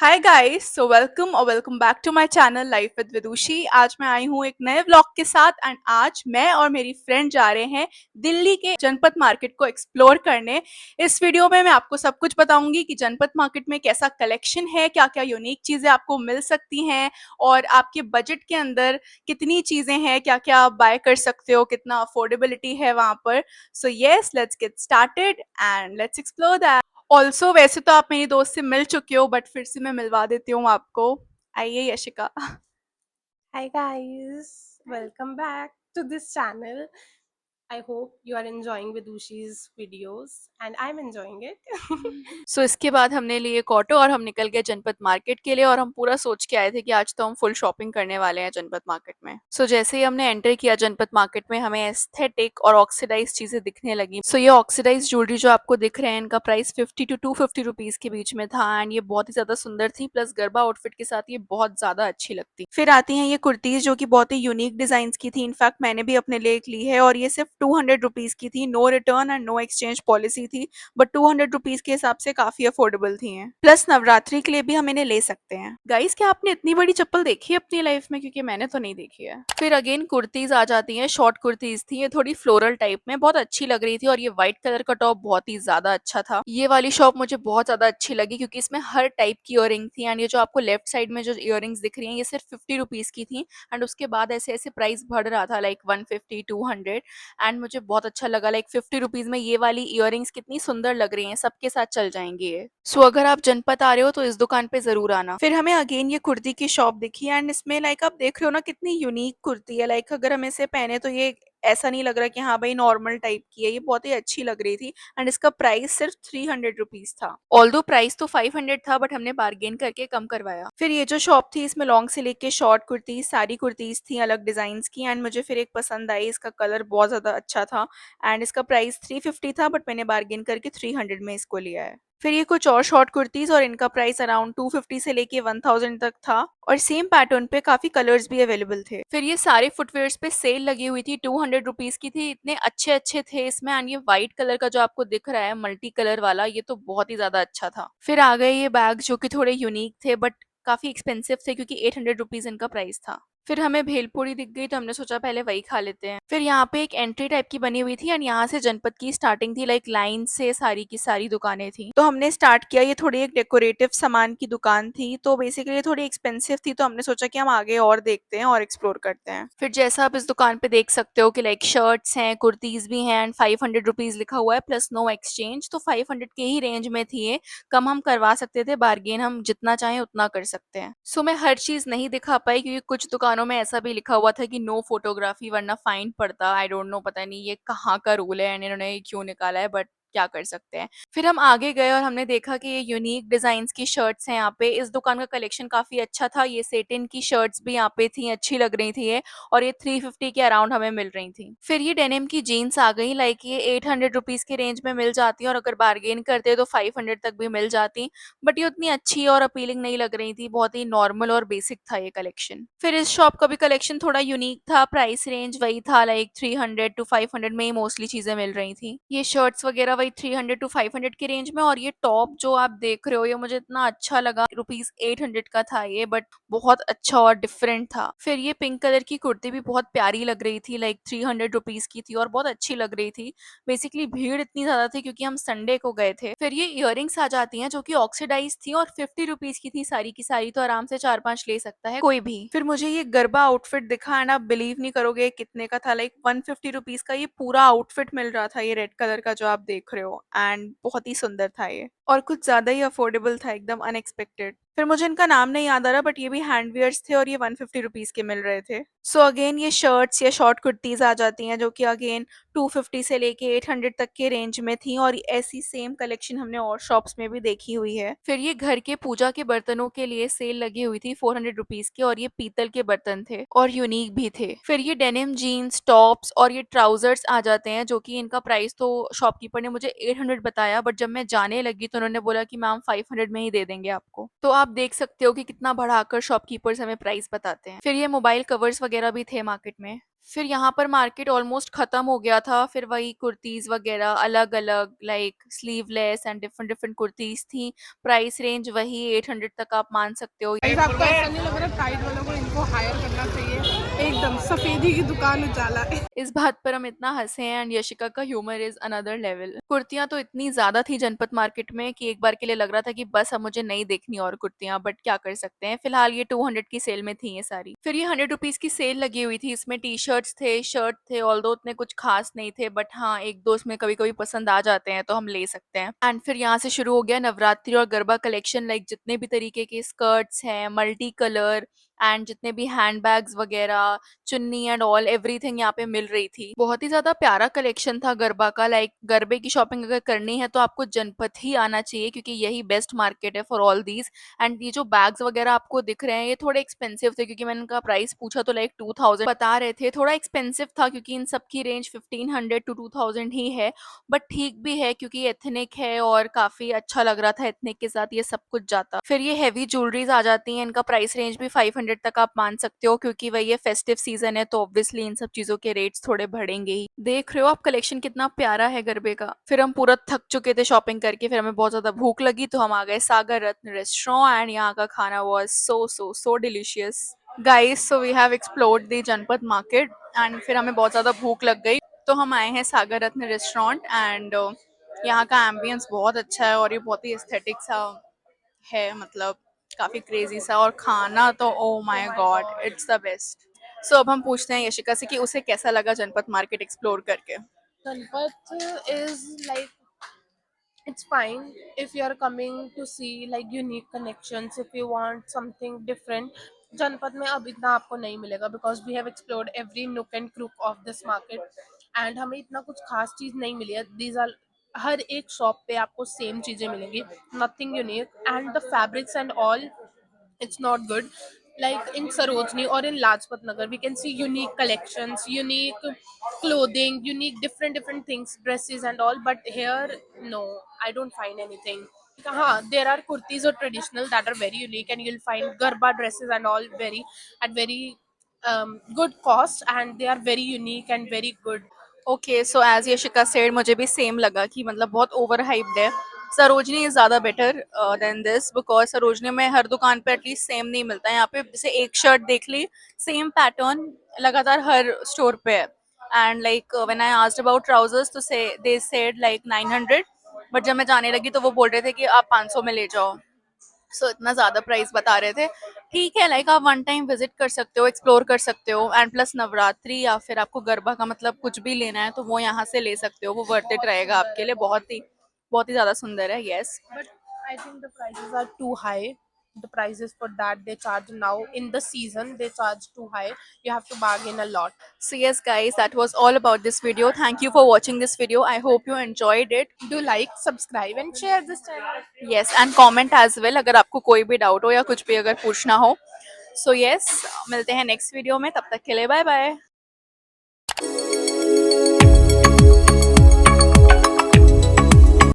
Hi guys, so welcome back to my channel life with Vidushi. आज मैं आई हूँ एक नए व्लॉग के साथ एंड आज मैं और मेरी फ्रेंड जा रहे हैं दिल्ली के जनपथ मार्केट को एक्सप्लोर करने। इस वीडियो में मैं आपको सब कुछ बताऊंगी कि जनपथ मार्केट में कैसा कलेक्शन है, क्या क्या यूनिक चीज़ें आपको मिल सकती हैं और आपके बजट के अंदर कितनी चीज़ें हैं, क्या क्या आप बाय कर सकते हो, कितना अफोर्डेबिलिटी है वहाँ पर। So yes, let's get started and let's explore that. Also वैसे तो आप मेरी दोस्त से मिल चुके हो बट फिर से मैं मिलवा देती हूँ आपको। आइए Yashika. Hi guys, welcome back to this channel. I hope you are enjoying Vidushi's videos and I'm enjoying it. सो इसके बाद हमने लिए एक ऑटो और हम निकल गए जनपथ मार्केट के लिए और हम पूरा सोच के आए थे कि आज तो हम फुल शॉपिंग करने वाले हैं जनपथ मार्केट में। सो जैसे ही हमने एंटर किया जनपथ मार्केट में हमें एस्थेटिक और ऑक्सीडाइज चीजें दिखने लगी। सो ये ऑक्सीडाइज ज्वेलरी जो आपको दिख रहे हैं इनका प्राइस 50 to 250 रुपीज के बीच में था एंड ये बहुत ही ज्यादा सुंदर थी, प्लस गरबा आउटफिट के साथ ये बहुत ज्यादा अच्छी लगती। फिर आती हैं ये कुर्तीज जो कि बहुत ही यूनिक डिजाइन की थी। इनफैक्ट मैंने भी अपने लिए एक ली है और ये सिर्फ 200 रुपीज की थी। No return and no exchange policy थी बट 200 रुपीज के हिसाब से काफी अफोर्डेबल थी हैं। प्लस नवरात्रि के लिए भी हम इन्हें ले सकते हैं। गाइस, क्या आपने इतनी बड़ी चप्पल देखी है अपनी लाइफ में? क्योंकि मैंने तो नहीं देखी है। फिर अगेन कुर्तीज आ जाती हैं। शॉर्ट कुर्तीज थी, ये थोड़ी फ्लोरल टाइप में बहुत अच्छी लग रही थी और ये व्हाइट कलर का टॉप बहुत ही ज्यादा अच्छा था। ये वाली शॉप मुझे बहुत ज्यादा अच्छी लगी क्योंकि इसमें हर टाइप की इयररिंग थी एंड ये जो आपको लेफ्ट साइड में जो इयररिंग्स दिख रही हैं ये सिर्फ 50 रुपीज की थी एंड उसके बाद ऐसे ऐसे प्राइस बढ़ रहा था, लाइक 150 200 एंड मुझे बहुत अच्छा लगा। लाइक 50 रुपीज में ये वाली इयररिंग्स कितनी सुंदर लग रही हैं, सबके साथ चल जाएंगी ये। सो अगर आप जनपथ आ रहे हो तो इस दुकान पे जरूर आना। फिर हमें अगेन ये कुर्ती की शॉप दिखी एंड इसमें लाइक आप देख रहे हो ना कितनी यूनिक कुर्ती है। लाइक अगर हम इसे पहने तो ये ऐसा नहीं लग रहा कि हाँ भाई नॉर्मल टाइप की है, ये बहुत ही अच्छी लग रही थी एंड इसका प्राइस सिर्फ 300 रुपीज था। ऑल्दो प्राइस तो 500 था बट हमने बार्गेन करके कम करवाया। फिर ये जो शॉप थी इसमें लॉन्ग से लेके शॉर्ट कुर्तीज सारी कुर्तीज थी अलग डिजाइन की एंड मुझे फिर एक पसंद आई, इसका कलर बहुत ज्यादा अच्छा था एंड इसका प्राइस 350 था बट मैंने बार्गेन करके 300 में इसको लिया है। फिर ये कुछ और शॉर्ट कुर्तीज और इनका प्राइस अराउंड 250 से लेके 1000 तक था और सेम पैटर्न पे काफी कलर्स भी अवेलेबल थे। फिर ये सारे फुटवेयर्स पे सेल लगी हुई थी, 200 रुपीज की थी। इतने अच्छे अच्छे थे इसमें एंड ये व्हाइट कलर का जो आपको दिख रहा है मल्टी कलर वाला, ये तो बहुत ही ज्यादा अच्छा था। फिर आ गए ये बैग जो कि थोड़े यूनिक थे बट काफी एक्सपेंसिव थे क्योंकि 800 रुपीज इनका प्राइस था। फिर हमें भेलपूरी दिख गई तो हमने सोचा पहले वही खा लेते हैं। फिर यहाँ पे एक एंट्री टाइप की बनी हुई थी एंड यहाँ से जनपथ की स्टार्टिंग थी, लाइक लाइन से सारी की सारी दुकानें थी। तो हमने स्टार्ट किया। ये थोड़ी एक डेकोरेटिव सामान की दुकान थी तो बेसिकली थोड़ी एक्सपेंसिव थी तो हमने सोचा कि हम आगे और देखते हैं और एक्सप्लोर करते हैं। फिर जैसा आप इस दुकान पे देख सकते हो कि लाइक शर्ट्स हैं, कुर्तीज भी हैं एंड 500 रुपीज लिखा हुआ है प्लस नो एक्सचेंज। तो 500 के ही रेंज में थी ये, कम हम करवा सकते थे, बार्गेन हम जितना चाहें उतना कर सकते हैं। सो मैं हर चीज नहीं दिखा पाई क्योंकि कुछ दुकानों में ऐसा भी लिखा हुआ था कि नो फोटोग्राफी वरना फाइन पड़ता। आई डोंट नो, पता नहीं ये कहाँ का रूल है एंड इन्होंने ये क्यों निकाला है बट क्या कर सकते हैं। फिर हम आगे गए और हमने देखा कि ये यूनिक डिजाइन की शर्ट्स हैं यहाँ पे। इस दुकान का कलेक्शन काफी अच्छा था। ये सेटिन की शर्ट्स भी यहाँ पे थी, अच्छी लग रही थी ये, और ये 350 के अराउंड हमें मिल रही थी। फिर ये डेनिम की जीन्स आ गई, लाइक ये 800 रुपीज के रेंज में मिल जाती है और अगर बार्गेन करते तो 500 तक भी मिल जाती, बट ये उतनी अच्छी और अपीलिंग नहीं लग रही थी। बहुत ही नॉर्मल और बेसिक था ये कलेक्शन। फिर इस शॉप का भी कलेक्शन थोड़ा यूनिक था। प्राइस रेंज वही था, लाइक 300 to 500 में ही मोस्टली चीजें मिल रही थी। ये शर्ट्स वगैरह वही 300 to 500 के रेंज में। और ये टॉप जो आप देख रहे हो ये मुझे इतना अच्छा लगा। ₹800 का था ये बट बहुत अच्छा और डिफरेंट था। फिर ये पिंक कलर की कुर्ती भी बहुत प्यारी लग रही थी, लाइक 300 रुपीज की थी और बहुत अच्छी लग रही थी। बेसिकली भीड़ इतनी ज्यादा थी क्योंकि हम संडे को गए थे। फिर ये इयररिंग्स आ जाती हैं जो कि ऑक्सीडाइज थी और 50 रुपीज की थी सारी की सारी, तो आराम से 4-5 ले सकता है कोई भी। फिर मुझे ये गरबा आउटफिट दिखा एंड आप बिलीव नहीं करोगे कितने का था। लाइक 150 रुपीज का ये पूरा आउटफिट मिल रहा था, ये रेड कलर का जो आप देख रहे हो, एंड बहुत ही सुंदर था ये और कुछ ज्यादा ही अफोर्डेबल था, एकदम अनएक्सपेक्टेड। फिर मुझे इनका नाम नहीं याद आ रहा बट ये भी हैंडवियर्स थे और ये 150 रुपीज के मिल रहे थे। सो अगेन ये शर्ट्स या शॉर्ट कुर्तीज आ जाती हैं जो कि अगेन 250 से लेके 800 तक के रेंज में थी और ऐसी सेम कलेक्शन हमने और शॉप्स में भी देखी हुई है। फिर ये घर के पूजा के बर्तनों के लिए सेल लगी हुई थी 400 रुपीज की और ये पीतल के बर्तन थे और यूनिक भी थे। फिर ये डेनिम जीन्स टॉप्स और ये ट्राउजर्स आ जाते हैं जो कि इनका प्राइस तो शॉपकीपर ने मुझे 800 बताया बट जब मैं जाने लगी तो उन्होंने बोला कि मैम 500 में ही दे देंगे आपको। तो आप देख सकते हो कि कितना बढ़ाकर शॉपकीपर्स हमें प्राइस बताते हैं। फिर ये मोबाइल कवर्स वगैरह भी थे मार्केट में। फिर यहाँ पर मार्केट ऑलमोस्ट ख़त्म हो गया था, फिर वही कुर्तीज़ वग़ैरह अलग-अलग like sleeveless and different different kurtis थी। प्राइस रेंज वही 800 तक आप मान सकते हो। गाइस आपको ऐसा नहीं लग रहा टाइट वालों को इनको हायर करना चाहिए? एकदम सफेदी की दुकान उजाला है। इस बात पर हम इतना हँसे हैं एंड यशिका का ह्यूमर इज़ अनदर लेवल। कुर्तियाँ तो इतनी ज़्यादा थी जनपद मार्केट में कि एक बार के लिए लग रहा था कि बस अब मुझे नहीं देखनी और कुर्तियाँ, बट क्या कर सकते हैं। फिलहाल ये 200 की सेल में थी ये सारी। फिर ये 100 रुपीज़ की सेल लगी हुई थी, इसमें टी-शर्ट्स थे, शर्ट थे, ऑल्दो उतने कुछ खास नहीं थे, बट हाँ, 1-2 इसमें कभी-कभी पसंद आ जाते हैं तो हम ले सकते हैं। एंड फिर यहाँ से शुरू हो गया नवरात्रि और गरबा कलेक्शन, लाइक जितने भी तरीके के स्कर्ट्स हैं, मल्टी कलर एंड जितने भी हैंडबैग्स वगैरह, चुन्नी एंड ऑल एवरीथिंग यहाँ पे मिल रही थी। बहुत ही ज़्यादा प्यारा कलेक्शन था गरबा का, लाइक गरबे की शॉपिंग अगर करनी है तो आपको जनपद ही आना चाहिए क्योंकि यही बेस्ट मार्केट है फॉर ऑल दीज। एंड ये जो बैग्स वगैरह आपको दिख रहे हैं ये थोड़े एक्सपेंसिव थे क्योंकि मैंने उनका प्राइस पूछा तो लाइक 2000 बता रहे थे। थोड़ा एक्सपेंसिव था क्योंकि इन सब की रेंज 1500 टू 2000 ही है, बट ठीक भी है क्योंकि एथनिक है और काफ़ी अच्छा लग रहा था एथनिक के साथ ये सब कुछ जाता। फिर ये हेवी ज्वेलरीज आ जाती हैं, इनका प्राइस रेंज भी 500 तक आप मान सकते हो क्योंकि वही ये फेस्टिव सीजन है तो ऑब्वियसली इन सब चीज़ों के रेट्स थोड़े बढ़ेंगे ही। देख रहे हो आप कलेक्शन कितना प्यारा है गरबे का। फिर हम पूरा थक चुके थे शॉपिंग करके, फिर हमें बहुत ज़्यादा भूख लगी तो हम आ गए सागर रत्न रेस्टोरेंट एंड यहाँ का खाना was so delicious. Guys so we have explored the Janpath market and फिर हमें बहुत ज़्यादा भूख लग गई तो हम आए हैं सागर रत्न रेस्टोरेंट एंड यहाँ का एम्बियंस बहुत अच्छा है और ये बहुत ही एस्थेटिक सा है, मतलब काफ़ी क्रेजी सा, और खाना तो oh my God it's the best. So अब हम पूछते हैं यशिका से कि उसे कैसा लगा जनपद मार्केट एक्सप्लोर करके। Ganpat is like it's fine if you are coming to see like unique connections. If you want something different, जनपद में अब इतना आपको नहीं मिलेगा because we have explored every nook and crook of this market and हमें इतना कुछ खास चीज़ नहीं मिली है. These are हर एक शॉप पे आपको सेम चीज़ें मिलेंगी, nothing unique, and the fabrics and all, it's not good. Like in Sarojini or in Lajpat Nagar, we can see unique collections, unique clothing, unique different things, dresses and all. But here, no, I don't find anything. There are kurtis or traditional that are very unique, and you'll find garba dresses and all very at very good cost, and they are very unique and very good. Okay so as Yashika said मुझे भी same लगा कि मतलब बहुत over hyped है। Sarojini is ज़्यादा better than this because Sarojini में हर दुकान पे एटलीस्ट सेम नहीं मिलता है। यहाँ पे जैसे एक शर्ट देख ली, सेम पैटर्न लगातार हर स्टोर पे है। And like when I asked about trousers तो से दे सेड लाइक 900, बट जब मैं जाने लगी तो वो बोल रहे थे कि आप 500 में ले जाओ। सो इतना ज़्यादा प्राइस बता रहे थे। ठीक है, लाइक आप वन टाइम विजिट कर सकते हो, एक्सप्लोर कर सकते हो एंड प्लस नवरात्रि या फिर आपको गरबा का मतलब कुछ भी लेना है तो वो यहाँ से ले सकते हो, वो वर्थ इट रहेगा आपके लिए। बहुत ही ज़्यादा सुंदर है। Yes. But I think the prices are too high. The prices for that they charge now in the season, they charge too high. You have to bargain a lot. So yes guys, that was all about this video. Thank you for watching this video. I hope you enjoyed it. Do like, subscribe, and share this channel. Yes, and comment as well अगर आपको कोई भी doubt हो या कुछ भी अगर पूछना हो। So yes, मिलते हैं नेक्स्ट वीडियो में, तब तक के लिए बाय बाय।